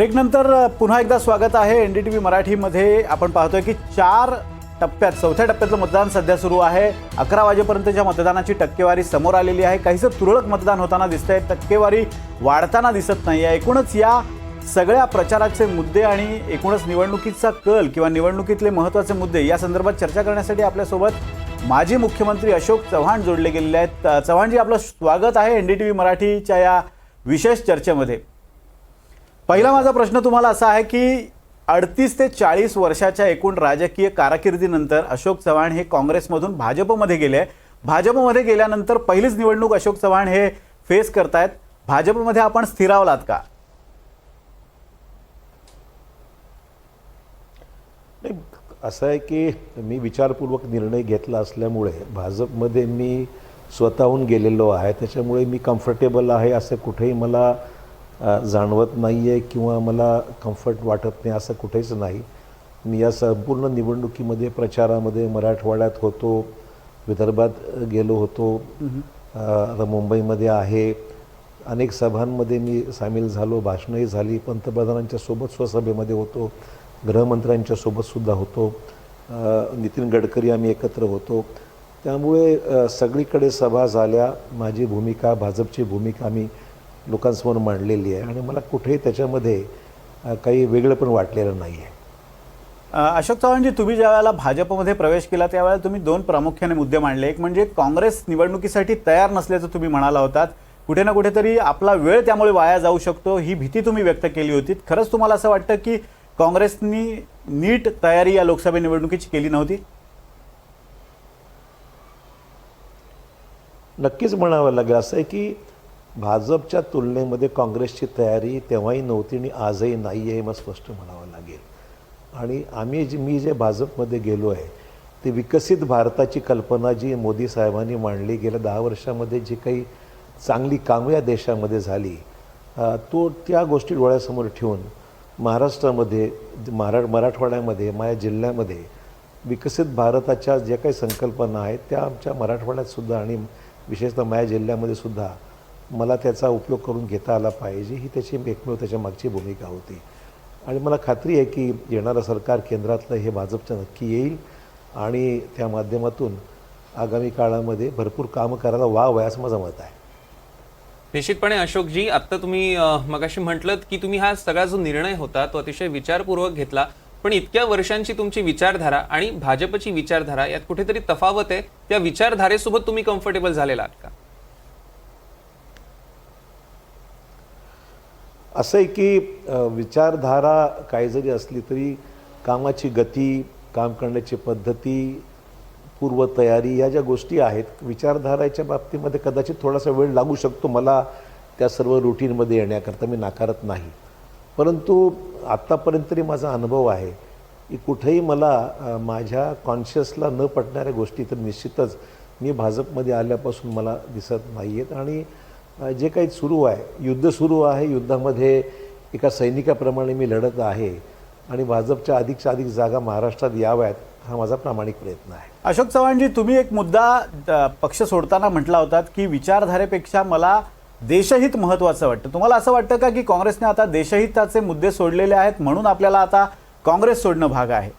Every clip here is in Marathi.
ब्रेकनंतर पुन्हा एकदा स्वागत आहे एनडीटीव्ही मराठीमध्ये। आपण पाहतोय की 4 टप्प्यात चौथ्या टप्प्यातलं मतदान सध्या सुरू आहे। 11 वाजेपर्यंतच्या मतदानाची टक्केवारी समोर आलेली आहे। काहीसं तुरळक मतदान होताना दिसतंय, टक्केवारी वाढताना दिसत नाहीये। एकूणच या सगळ्या प्रचाराचे मुद्दे आणि एकूणच निवडणुकीचा कल किंवा निवडणुकीतले महत्त्वाचे मुद्दे या संदर्भात चर्चा करण्यासाठी आपल्यासोबत माजी मुख्यमंत्री अशोक चव्हाण जोडले गेलेले आहेत। चव्हाणजी, आपलं स्वागत आहे एनडीटीव्ही मराठीच्या या विशेष चर्चेमध्ये। पहिला माझा प्रश्न तुम्हाला असा आहे की 38 ते 40 वर्षाच्या एकूण राजकीय कारकिर्दीनंतर अशोक चव्हाण हे काँग्रेसमधून भाजपमध्ये गेले। भाजपमध्ये गेल्यानंतर पहिलीच निवडणूक अशोक चव्हाण हे फेस करतायत। भाजपमध्ये आपण स्थिरावलात का? असं आहे की मी विचारपूर्वक निर्णय घेतला असल्यामुळे भाजपमध्ये मी स्वतःहून गेलेलो आहे, त्याच्यामुळे मी कम्फर्टेबल आहे असं कुठेही मला जाणवत नाही आहे किंवा मला कम्फर्ट वाटत नाही असं कुठेच नाही। मी या संपूर्ण निवडणुकीमध्ये प्रचारामध्ये मराठवाड्यात होतो, विदर्भात गेलो होतो, आता मुंबईमध्ये आहे, अनेक सभांमध्ये मी सामील झालो, भाषणंही झाली, पंतप्रधानांच्या सोबत स्वसभेमध्ये होतो, गृहमंत्र्यांच्या सोबतसुद्धा होतो, नितीन गडकरी आम्ही एकत्र होतो। त्यामुळे सगळीकडे सभा झाल्या, माझी भूमिका भाजपची भूमिका मी लोकांसमोर मांडलेली आहे आणि मला कुठेही त्याच्यामध्ये काही वेगळं पण वाटलेलं नाही आहे। अशोक चव्हाणजी, तुम्ही ज्या वेळेला भाजपमध्ये प्रवेश केला त्यावेळेला तुम्ही 2 प्रामुख्याने मुद्दे मांडले। एक म्हणजे काँग्रेस निवडणुकीसाठी तयार नसल्याचं तुम्ही म्हणाला होतात, कुठे ना कुठेतरी आपला वेळ त्यामुळे वाया जाऊ शकतो ही भीती तुम्ही व्यक्त केली होती। खरंच तुम्हाला असं वाटतं की काँग्रेसनी नीट तयारी या लोकसभा निवडणुकीची केली नव्हती? नक्कीच म्हणावं लागेल। असं आहे की भाजपच्या तुलनेमध्ये काँग्रेसची तयारी तेव्हाही नव्हती आणि आजही नाही आहे, मग स्पष्ट म्हणावं लागेल। आणि मी जे भाजपमध्ये गेलो आहे ते विकसित भारताची कल्पना जी मोदी साहेबांनी मांडली, गेल्या 10 वर्षामध्ये जी काही चांगली कामं या देशामध्ये झाली, त्या गोष्टी डोळ्यासमोर ठेवून महाराष्ट्रामध्ये मराठवाड्यामध्ये माझ्या जिल्ह्यामध्ये विकसित भारताच्या ज्या काही संकल्पना आहेत त्या आमच्या मराठवाड्यातसुद्धा आणि विशेषतः माझ्या जिल्ह्यामध्ये सुद्धा मला त्याचा उपयोग करून घेता आला पाहिजे, ही त्याची एकमेव त्याच्या मागची भूमिका होती। आणि मला खात्री आहे की येणारं सरकार केंद्रातलं हे भाजपचं नक्की येईल आणि त्या माध्यमातून आगामी काळामध्ये भरपूर कामं करायला वाव आहे असं माझं मत आहे। निश्चितपणे अशोकजी, आत्ता तुम्ही मगाशी म्हटलंत की तुम्ही हा सगळा जो निर्णय होता तो अतिशय विचारपूर्वक घेतला, पण इतक्या वर्षांची तुमची विचारधारा आणि भाजपची विचारधारा यात कुठेतरी तफावत आहे। त्या विचारधारेसोबत तुम्ही कम्फर्टेबल झालेला आहात का? असं आहे की विचारधारा काही जरी असली तरी कामाची गती, काम करण्याची पद्धती, पूर्वतयारी या ज्या गोष्टी आहेत, विचारधाराच्या बाबतीमध्ये कदाचित थोडासा वेळ लागू शकतो मला त्या सर्व रुटीनमध्ये येण्याकरता, मी नाकारत नाही। परंतु आत्तापर्यंत तरी माझा अनुभव आहे की कुठेही मला माझ्या कॉन्शियसला न पटणाऱ्या गोष्टी तर निश्चितच मी भाजपमध्ये आल्यापासून मला दिसत नाही आहेत। आणि जे काही सुरू आहे, युद्ध सुरू आहे, युद्धामध्ये एका सैनिकाप्रमाणे मी लढत आहे आणि भाजपच्या अधिकच्या अधिक जागा महाराष्ट्रात याव्यात हा माझा प्रामाणिक प्रयत्न आहे। अशोक चव्हाणजी, तुम्ही एक मुद्दा पक्ष सोडताना म्हटला होतात की विचारधारेपेक्षा मला देशहित महत्त्वाचं वाटतं। तुम्हाला असं वाटतं का की काँग्रेसने आता देशहिताचे मुद्दे सोडलेले आहेत म्हणून आपल्याला आता काँग्रेस सोडणं भाग आहे?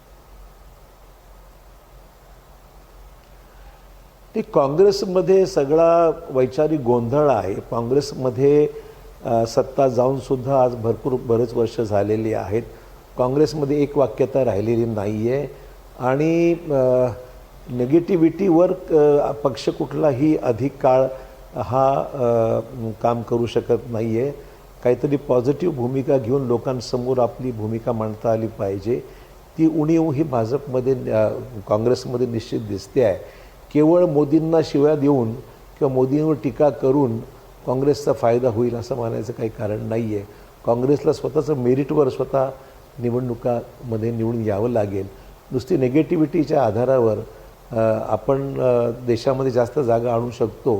ते काँग्रेसमध्ये सगळा वैचारिक गोंधळ आहे। काँग्रेसमध्ये सत्ता जाऊनसुद्धा आज बरेच वर्ष झालेली आहेत। काँग्रेसमध्ये एक वाक्यता राहिलेली नाही आहे आणि निगेटिव्हिटीवर पक्ष कुठलाही अधिक काळ हा काम करू शकत नाही आहे। काहीतरी पॉझिटिव्ह भूमिका घेऊन लोकांसमोर आपली भूमिका मांडता आली पाहिजे। ती उणीव ही भाजपमध्ये काँग्रेसमध्ये निश्चित दिसते आहे। केवळ मोदींना शिव्या देऊन किंवा मोदींवर टीका करून काँग्रेसचा फायदा होईल असं मानायचं काही कारण नाही आहे। काँग्रेसला स्वतःचं मेरिटवर स्वतः निवडणुकामध्ये निवडून यावं लागेल। नुसती निगेटिव्हिटीच्या आधारावर आपण देशामध्ये जास्त जागा आणू शकतो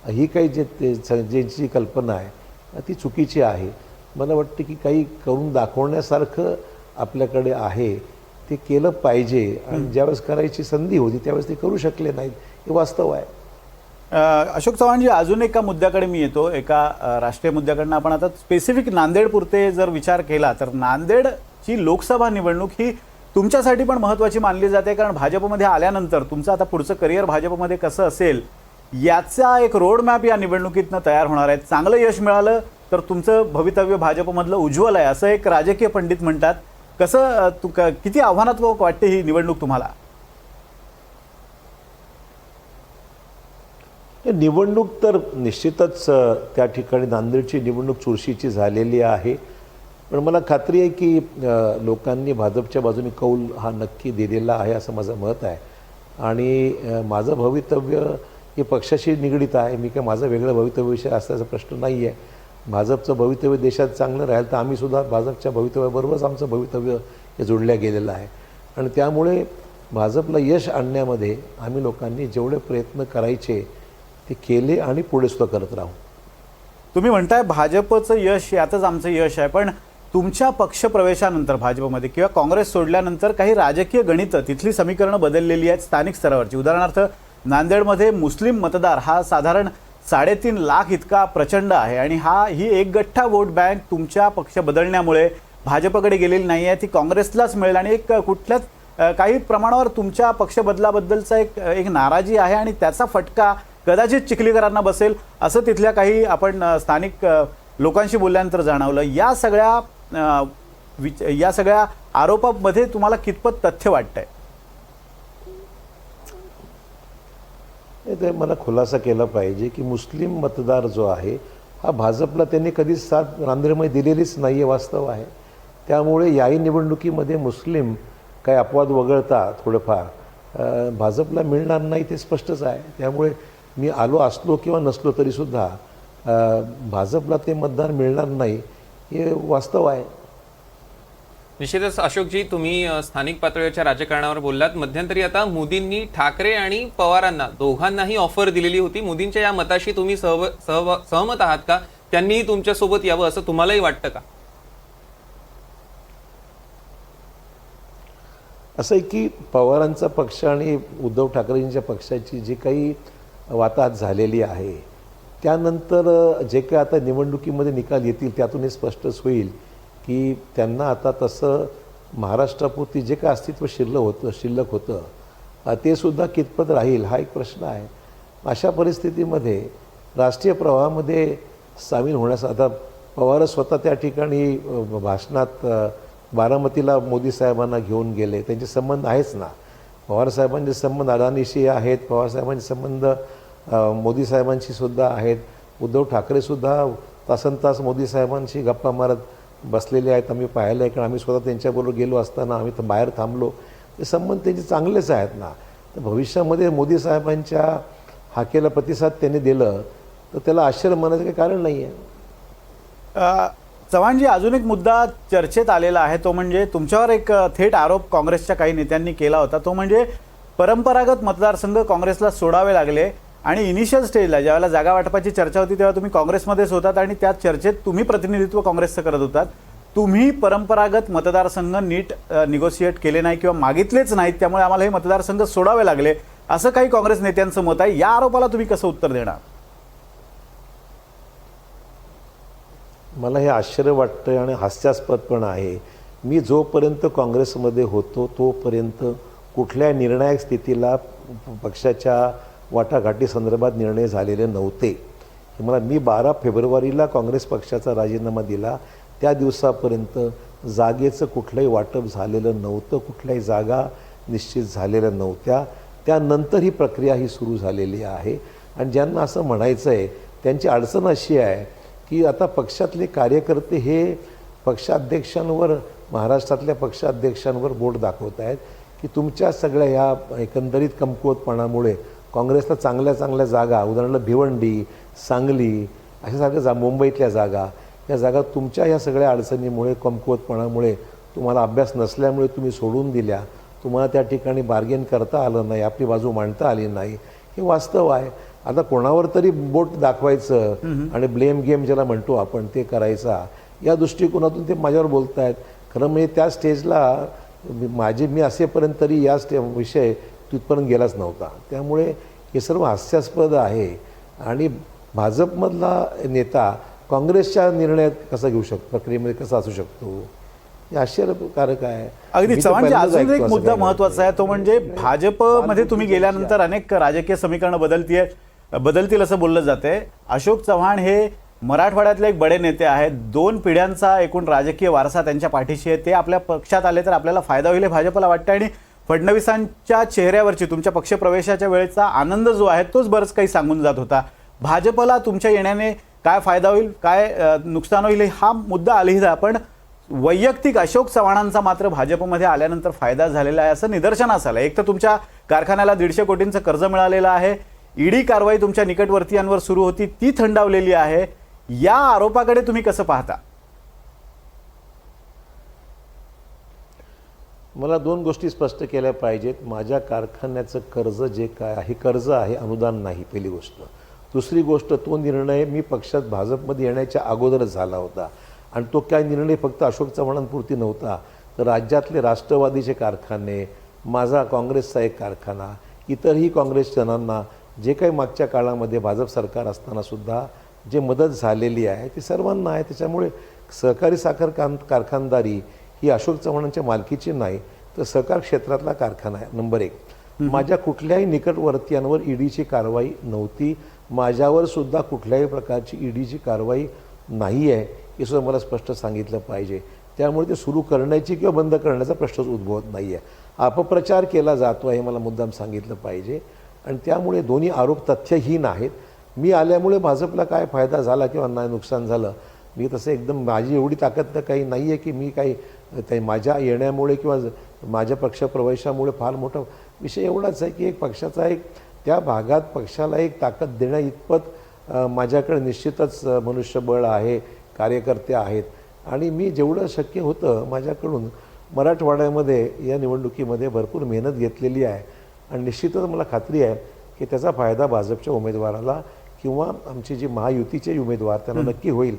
ही काही ज्यांची कल्पना आहे ती चुकीची आहे। मला वाटतं की काही करून दाखवण्यासारखं आपल्याकडे आहे, ते केलं पाहिजे आणि ज्यावेळेस करायची संधी होती त्यावेळेस ते करू शकले नाहीत, हे वास्तव आहे। अशोक चव्हाणजी, अजून एका मुद्द्याकडे मी येतो. एका राष्ट्रीय मुद्द्याकडनं आपण आता स्पेसिफिक नांदेडपुरते जर विचार केला तर नांदेडची लोकसभा निवडणूक ही तुमच्यासाठी पण महत्त्वाची मानली जाते, कारण भाजपमध्ये आल्यानंतर तुमचं आता पुढचं करिअर भाजपमध्ये कसं असेल याचा एक रोडमॅप या निवडणुकीतनं तयार होणार आहे. चांगलं यश मिळालं तर तुमचं भवितव्य भाजपमधलं उज्ज्वल आहे असं एक राजकीय पंडित म्हणतात. कसं किती आव्हानात्मक वाटते ही निवडणूक तुम्हाला? निवडणूक तर निश्चितच त्या ठिकाणी नांदेडची निवडणूक चुरशीची झालेली आहे, पण मला खात्री आहे की लोकांनी भाजपच्या बाजूने कौल हा नक्की दिलेला आहे असं माझं मत आहे. आणि माझं भवितव्य हे पक्षाशी निगडीत आहे. मी काय माझं वेगळं भवितव्य विषय असल्याचा प्रश्न नाही आहे. भाजपचं भवितव्य देशात चांगलं राहील तर आम्हीसुद्धा भाजपच्या भवितव्याबरोबरच आमचं भवितव्य हे जोडल्या गेलेलं आहे. आणि त्यामुळे भाजपला यश आणण्यामध्ये आम्ही लोकांनी जेवढे प्रयत्न करायचे ते केले आणि पुढे सुद्धा करत राहू. तुम्ही म्हणताय भाजपचं यश यातच आमचं यश आहे, पण तुमच्या पक्षप्रवेशानंतर भाजपमध्ये किंवा काँग्रेस सोडल्यानंतर काही राजकीय गणितं तिथली समीकरणं बदललेली आहेत स्थानिक स्तरावरची. उदाहरणार्थ नांदेडमध्ये मुस्लिम मतदार हा साधारण 3.5 लाख इतका प्रचंड आहे आणि ही एक गठ्ठा वोट बँक तुमच्या पक्ष बदलण्यामुळे भाजपकडे गेलेली नाही आहे, ती काँग्रेसलाच मिळेल आणि एक कुठल्याच काही प्रमाणावर तुमच्या पक्ष बदलाबद्दलचा एक नाराजी आहे आणि त्याचा फटका कदाचित चिखलीकरांना बसेल असं तिथल्या काही आपण स्थानिक लोकांशी बोलल्यानंतर जाणवलं. या सगळ्या आरोपांमध्ये तुम्हाला कितपत तथ्य वाटतंय? ते मला खुलासा केला पाहिजे की मुस्लिम मतदार जो आहे हा भाजपला त्यांनी कधीच साथ नांदेडमध्ये दिलेलीच नाही आहे, वास्तव आहे. त्यामुळे याही निवडणुकीमध्ये मुस्लिम काही अपवाद वगळता थोडंफार भाजपला मिळणार नाही ते स्पष्टच आहे. त्यामुळे मी आलो असलो किंवा नसलो तरीसुद्धा भाजपला ते मतदान मिळणार नाही हे वास्तव आहे. निश्चितच अशोकजी, तुम्ही स्थानिक पातळीवरच्या राजकारणावर बोललात. मध्यंतरी आता मोदींनी ठाकरे आणि पवारांना दोघांनाही ऑफर दिलेली होती. मोदींच्या या मताशी तुम्ही सहमत आहात का? त्यांनीही तुमच्यासोबत यावं असं तुम्हालाही वाटतं का? असं आहे की पवारांचा पक्ष आणि उद्धव ठाकरेंच्या पक्षाची जी काही वाताहत झालेली आहे त्यानंतर जे काही आता निवडणुकीमध्ये निकाल येतील त्यातून हे स्पष्टच होईल की त्यांना आता तसं महाराष्ट्रापुरती जे काय अस्तित्व शिल्लक होतं ते सुद्धा कितपत राहील हा एक प्रश्न आहे. अशा परिस्थितीमध्ये राष्ट्रीय प्रवाहामध्ये सामील होण्यास आता पवार स्वतः त्या ठिकाणी भाषणात बारामतीला मोदी साहेबांना घेऊन गेले. त्यांचे संबंध आहेच ना, पवारसाहेबांचे संबंध अडाणीशी आहेत, पवारसाहेबांचे संबंध मोदी साहेबांशी सुद्धा आहेत. उद्धव ठाकरेसुद्धा तासनतास मोदी साहेबांशी गप्पा मारत बसलेले आहेत. आम्ही पाहिलं आहे, कारण आम्ही स्वतः त्यांच्याबरोबर गेलो असताना आम्ही तर बाहेर थांबलो. ते संबंध त्यांचे चांगलेच आहेत ना. तर भविष्यामध्ये मोदी साहेबांच्या हाकेला प्रतिसाद त्यांनी दिलं तर त्याला आश्चर्य मानायचं काही कारण नाही आहे. चव्हाणजी, अजून एक मुद्दा चर्चेत आलेला आहे, तो म्हणजे तुमच्यावर एक थेट आरोप काँग्रेसच्या काही नेत्यांनी केला होता. तो म्हणजे परंपरागत मतदारसंघ काँग्रेसला सोडावे लागले आणि इनिशियल स्टेजला ज्यावेळेला जागा वाटपाची चर्चा होती तेव्हा तुम्ही काँग्रेसमध्येच होतात आणि त्या चर्चेत तुम्ही प्रतिनिधित्व काँग्रेसचं करत होतात. तुम्ही परंपरागत मतदारसंघ नीट निगोशिएट केले नाही किंवा मागितलेच नाहीत, त्यामुळे आम्हाला हे मतदारसंघ सोडावे लागले असं काही काँग्रेस नेत्यांचं मत आहे. या आरोपाला तुम्ही कसं उत्तर देणार? मला हे आश्चर्य वाटतं आणि हास्यास्पद पण आहे. मी जोपर्यंत काँग्रेसमध्ये होतो तोपर्यंत कुठल्या निर्णायक स्थितीला पक्षाच्या वाटाघाटी संदर्भात निर्णय झालेले नव्हते. मी 12 फेब्रुवारीला काँग्रेस पक्षाचा राजीनामा दिला त्या दिवसापर्यंत जागेचं कुठलंही वाटप झालेलं नव्हतं, कुठल्याही जागा निश्चित झालेल्या नव्हत्या. त्यानंतर ही प्रक्रिया ही सुरू झालेली आहे. आणि ज्यांना असं म्हणायचं आहे त्यांची अडचण अशी आहे की आता पक्षातले कार्यकर्ते हे पक्षाध्यक्षांवर, महाराष्ट्रातल्या पक्षाध्यक्षांवर बोट दाखवत आहेत की तुमच्या सगळ्या ह्या एकंदरीत कमकुवतपणामुळे काँग्रेसला चांगल्या जागा, उदाहरणार्थ भिवंडी, सांगली अशासारख्या मुंबईतल्या जागा, या जागा तुमच्या ह्या सगळ्या अडचणीमुळे, कमकुवतपणामुळे, तुम्हाला अभ्यास नसल्यामुळे तुम्ही सोडून दिल्या. तुम्हाला त्या ठिकाणी बार्गेन करता आलं नाही, आपली बाजू मांडता आली नाही, हे वास्तव आहे. आता कोणावर तरी बोट दाखवायचं आणि ब्लेम गेम ज्याला म्हणतो आपण ते करायचा, या दृष्टिकोनातून ते माझ्यावर बोलत आहेत. खरं म्हणजे त्या स्टेजला मी असेपर्यंत तरी विषय तिथपर्यंत गेलाच नव्हता. त्यामुळे हे सर्व हास्यास्पद आहे आणि भाजपमधला नेता काँग्रेसच्या निर्णयात कसा घेऊ शकतो, प्रक्रियेमध्ये कसा असू शकतो, हे आश्चर्यकारक आहे. अगदी मी तर चव्हाणजी, पहिल्यांदाच अजून एक ऐकतो असं मुद्दा काही महत्वाचा आहे, तो म्हणजे भाजपमध्ये तुम्ही गेल्यानंतर अनेक राजकीय समीकरणं बदलतील असं बोललं जाते. अशोक चव्हाण हे मराठवाड्यातले एक बडे नेते आहेत. 2 पिढ्यांचा एकूण राजकीय वारसा त्यांच्या पाठीशी आहे. ते आपल्या पक्षात आले तर आपल्याला फायदा होईल हे भाजपला वाटतं आणि फडणवीसांच्या चेहऱ्यावरची तुमच्या पक्षप्रवेशाच्या वेळेचा आनंद जो आहे तोच बरंच काही सांगून जात होता. भाजपला तुमच्या येण्याने काय फायदा होईल, काय नुकसान होईल हा मुद्दा अलहिदा, पण वैयक्तिक अशोक चव्हाणांचा मात्र भाजपमध्ये आल्यानंतर फायदा झालेला आहे असं निदर्शनास आलं. एक तर तुमच्या कारखान्याला 150 कोटींचं कर्ज मिळालेलं आहे. ईडी कारवाई तुमच्या निकटवर्तीयांवर सुरू होती, ती थंडावलेली आहे. या आरोपाकडे तुम्ही कसं पाहता? मला 2 गोष्टी स्पष्ट केल्या पाहिजेत. माझ्या कारखान्याचं कर्ज जे काय आहे, कर्ज आहे, अनुदान नाही, पहिली गोष्ट. दुसरी गोष्ट, तो निर्णय मी पक्षात भाजपमध्ये येण्याच्या अगोदरच झाला होता आणि तो काय निर्णय फक्त अशोक चव्हाणांपुरती नव्हता, तर राज्यातले राष्ट्रवादीचे कारखाने, माझा काँग्रेसचा एक कारखाना, इतरही काँग्रेसजनांना जे काही मागच्या काळामध्ये भाजप सरकार असताना सुद्धा जे मदत झालेली आहे ती सर्वांना आहे. त्याच्यामुळे सहकारी साखर कारखानदारी ही अशोक चव्हाणांच्या मालकीची नाही, तर सहकार क्षेत्रातला कारखाना आहे. नंबर 1, माझ्या कुठल्याही निकटवर्तीयांवर ईडीची कारवाई नव्हती. माझ्यावर सुद्धा कुठल्याही प्रकारची ईडीची कारवाई नाही आहे, हे सुद्धा मला स्पष्ट सांगितलं पाहिजे. त्यामुळे ते सुरू करण्याची किंवा बंद करण्याचा प्रश्नच उद्भवत नाही आहे. अपप्रचार केला जातो आहे, मला मुद्दाम सांगितलं पाहिजे आणि त्यामुळे दोन्ही आरोप तथ्यहीन आहेत. मी आल्यामुळे भाजपला काय फायदा झाला किंवा नाही नुकसान झालं, मी तसं एकदम माझी एवढी ताकद तर काही नाही आहे की मी काही माझ्या येण्यामुळे किंवा माझ्या पक्षप्रवेशामुळे फार मोठा विषय एवढाच आहे की एक पक्षाचा एक त्या भागात पक्षाला एक ताकद देण्या इतपत माझ्याकडे निश्चितच मनुष्यबळ आहे, कार्यकर्ते आहेत आणि मी जेवढं शक्य होतं माझ्याकडून मराठवाड्यामध्ये या निवडणुकीमध्ये भरपूर मेहनत घेतलेली आहे आणि निश्चितच मला खात्री आहे की त्याचा फायदा भाजपच्या उमेदवाराला किंवा आमची जी महायुतीचे उमेदवार त्यांना नक्की होईल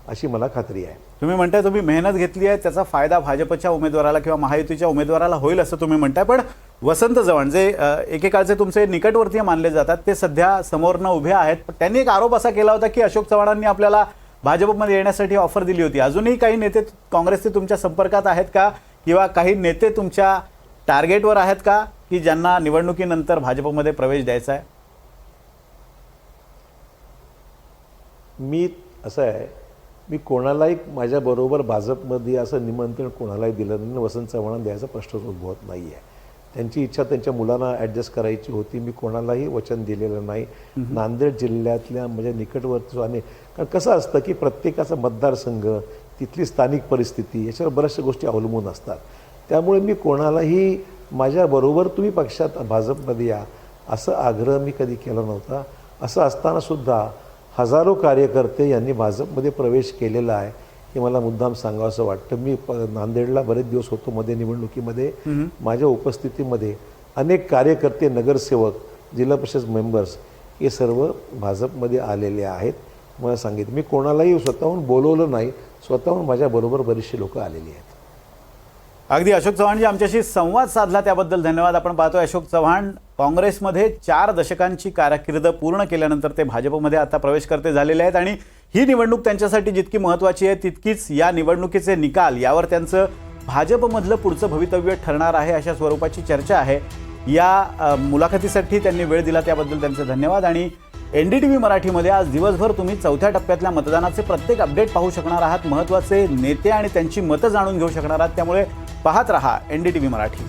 अशी मला खात्री आहे. तुम्ही म्हणताय तुम्ही मेहनत घेतली आहे, त्याचा फायदा भाजपच्या उमेदवाराला किंवा महायुतीच्या उमेदवाराला होईल असं तुम्ही म्हणताय, पण वसंत चव्हाण जे एकेकाळचे तुमचे निकटवर्तीय मानले जातात ते सध्या समोरनं उभे आहेत. पण त्यांनी एक आरोप असा केला होता की अशोक चव्हाणांनी आपल्याला भाजपमध्ये येण्यासाठी ऑफर दिली होती. अजूनही काही नेते काँग्रेसचे तुमच्या संपर्कात आहेत का, किंवा काही नेते तुमच्या टार्गेटवर आहेत का की ज्यांना निवडणुकीनंतर भाजपमध्ये प्रवेश द्यायचा आहे? मी असं आहे, मी कोणालाही माझ्याबरोबर भाजपमध्ये असं निमंत्रण कोणालाही दिलं नाही. वसंत चव्हाणांना द्यायचा प्रश्नच उद्भवत नाही आहे. त्यांची इच्छा त्यांच्या मुलांना ॲडजस्ट करायची होती. मी कोणालाही वचन दिलेलं नाही. नांदेड जिल्ह्यातल्या म्हणजे निकटवर्ती आणि कारण कसं असतं की प्रत्येकाचा मतदारसंघ, तिथली स्थानिक परिस्थिती याच्यावर बऱ्याचशा गोष्टी अवलंबून असतात. त्यामुळे मी कोणालाही माझ्याबरोबर तुम्ही पक्षात भाजपमध्ये या असं आग्रह मी कधी केला नव्हता. असं असतानासुद्धा हजारो कार्यकर्ते यांनी भाजपमध्ये प्रवेश केलेला आहे हे मला मुद्दाम सांगावं असं वाटतं. मी नांदेडला बरेच दिवस होतो मध्ये निवडणुकीमध्ये. माझ्या उपस्थितीमध्ये अनेक कार्यकर्ते, नगरसेवक, जिल्हा परिषद मेंबर्स हे सर्व भाजपमध्ये आलेले आहेत. मला सांगितलं, मी कोणालाही स्वतःहून बोलवलं नाही, स्वतःहून माझ्याबरोबर बरीचशी लोकं आलेली आहेत. अगदी अशोक चव्हाणजी आमच्याशी संवाद साधला त्याबद्दल धन्यवाद. आपण पाहतोय अशोक चव्हाण काँग्रेसमध्ये 4 दशकांची कारकीर्द पूर्ण केल्यानंतर ते भाजपमध्ये आता प्रवेशकर्ते झालेले आहेत आणि ही निवडणूक त्यांच्यासाठी जितकी महत्त्वाची आहे तितकीच या निवडणुकीचे निकाल यावर त्यांचं भाजपमधलं पुढचं भवितव्य ठरणार आहे अशा स्वरूपाची चर्चा आहे. या मुलाखतीसाठी त्यांनी वेळ दिला त्याबद्दल त्यांचे धन्यवाद. आणि NDTV मराठीमध्ये आज दिवसभर तुम्ही 4थ्या टप्प्यातल्या मतदानाचे प्रत्येक अपडेट पाहू शकणार आहात. महत्त्वाचे नेते आणि त्यांची मतं जाणून घेऊ शकणार आहात. त्यामुळे पाहत रहा NDTV मराठी.